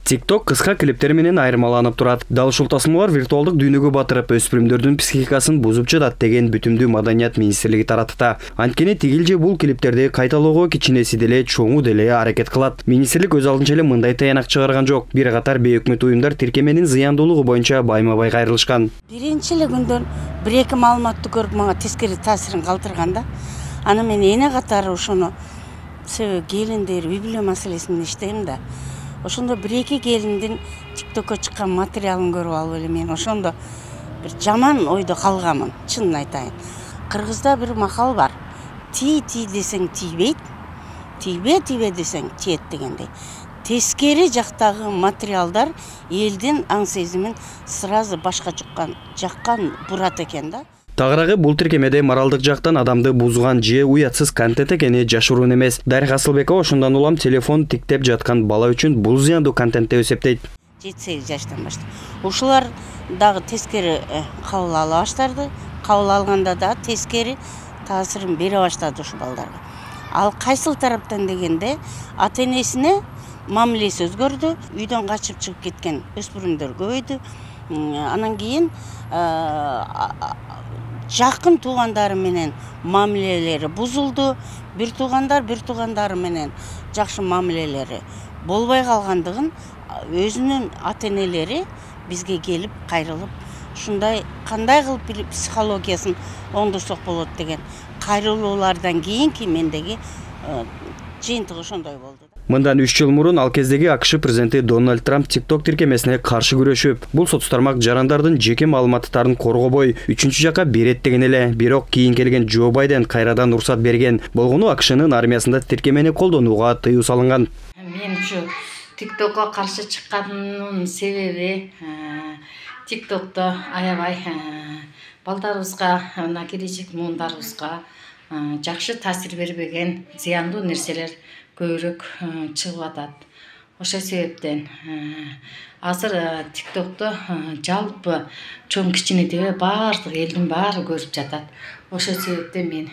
TikTok кыска клиптер менен айырмаланып турат. Дал ушул тасмалар виртуалдык дүйнөгө батырып, өспүрүмдөрдүн психикасын бузуп жатат деген бүтүмдүү Маданият министрлиги таратты. Анткени тигилже бул клиптерди кайталоого кичинеси деле чоңу деле аракет кылат. Министрлик өз алдынча эле мындай таянак чыгарган жок. Бир катар бейөкмөт уюмдар тиркеменин зыяндуулугу боюнча байма-бай кайрылышкан. Биринчи эле күндөн бир-эки маалыматты көрүп мага тескери таасирин калтырганда, аны мен эне катары ошону себеби келиндер үй бүлө маселесин иштейм да. Ошондо бир-эки келиндин TikTokко чыккан материалын көрүп алып эле мен ошондо бир жаман ойдо калганмын, чынын айтайын. Кыргызда бир макал бар. Ти десең тийбейт, тийбе десең тиет дегендей. Тескери жактагы материалдар элдин аң сезимин сразу башка жаккан бурат экен да. Тагыраагы бул тиркемеде моралдык жактан адамды бузган же уятсыз контент экени жашыруун эмес. Дарих Асылбекова ошондон улам телефон тиктеп жаткан бала үчүн бул зыяндуу контент деп эсептейт. 7-8 жаштан баштап. Ушулар дагы тескери кабыл ала баштады. Кабыл алганда да тескери таасирин бере баштады ушул балдарга. Ал кайсыл тараптан дегенде ата-энесине мамилеси өзгөрдү, үйдөн качып чыгып кеткен өспүрүмдөр көбөйдү. Анан кийин жакын туугандары менен мамилелери бузулду. Бир туугандары менен жакшы мамилелери болбой калгандыгын өзүнүн ата-энелери бизге келип кайрылып, ушундай кандай кылып психологиясын оңдурсок болот деген кайрылуулардан кийинки мендеги жыйынтыгы ошондой болду. Мындан 3 жыл мурун ал кездеги АКШ президенти Дональд Трамп TikTok тиркемесине каршы күрөшүп, бул соцтармак жарандардын жеке маалыматтарын коргобой, үчүнчү жака берет деген эле. Бирок кийин келген Джо Байден кайрадан уруксат берген. Болгону АКШнын армиясында тиркемени колдонууга тыюу салынган. Мен ушу TikTokко каршы чыкканымдын себеби TikTokто аябай балдарыбызга, мына келечек муундарыбызга жакшы таасир бербеген зыяндуу нерселер көбүрөөк чыгып атат. Ошол себептен азыр TikTokто жалпы чоң кичине дебей баардык элдин баары көрүп жатат. Ошол себептен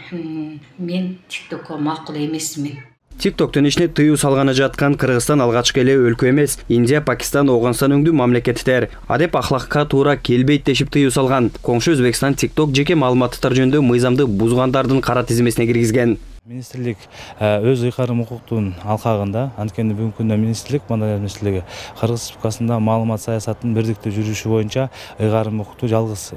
мен TikTokко макул эмесмин. TikToктун ишине тыюу салганы жаткан Кыргызстан алгачкы эле өлкө эмес. Индия, Пакистан, Оғанстан өңдүү мамлекеттер адеп ахлакка туура келбейт дешип тыюу салган. Коңшу Өзбекстан TikTok жеке маалыматтар жөнүндө мыйзамды бузгандардын кара тизмесине киргизген. Министрлик өз ыйгарым укуктун алкагында, анткени бүгүнкү күндө министрлик, Маданият министрлиги Кыргыз Республикасында маалымат саясатынын бирдиктүү жүрүшү боюнча ыйгарым укукту жалгыз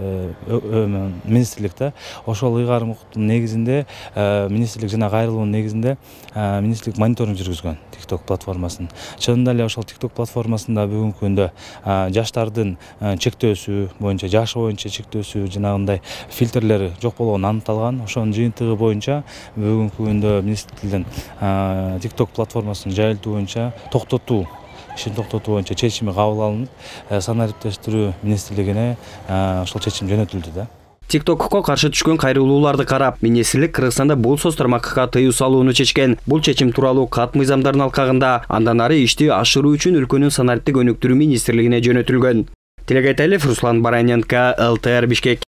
министрликте. Ошол ыйгарым укуктун негизинде министрлик жана кайрылуунун негизинде министрлик мониторинг жүргүзгөн TikTok платформасын. Чынында эле ошол TikTok платформасында бүгүнкү күндө жаштардын чектөөсү боюнча, жашы боюнча чектөөсү жанагындай фильтрлери жок болгону аныкталган. Ошонун жыйынтыгы боюнча бүгүнкү күндө министрликтин TikTok платформасын жайылтуу боюнча ишин токтотуу боюнча чечими кабыл алынып, санариптештирүү министрлигине ошол чечим жөнөтүлдү да. TikTokко каршы түшкөн кайрылууларды карап, министрлик Кыргызстанда бул соцтармакка тыюу салууну чечкен. Бул чечим тууралуу кат мыйзамдардын алкагында андан ары ишти ашыруу үчүн өлкөнүн санариптик өнүктүрүү министрлигине жөнөтүлгөн. Телегайталиев, Руслан Бараненко, ЛТР Бишкек.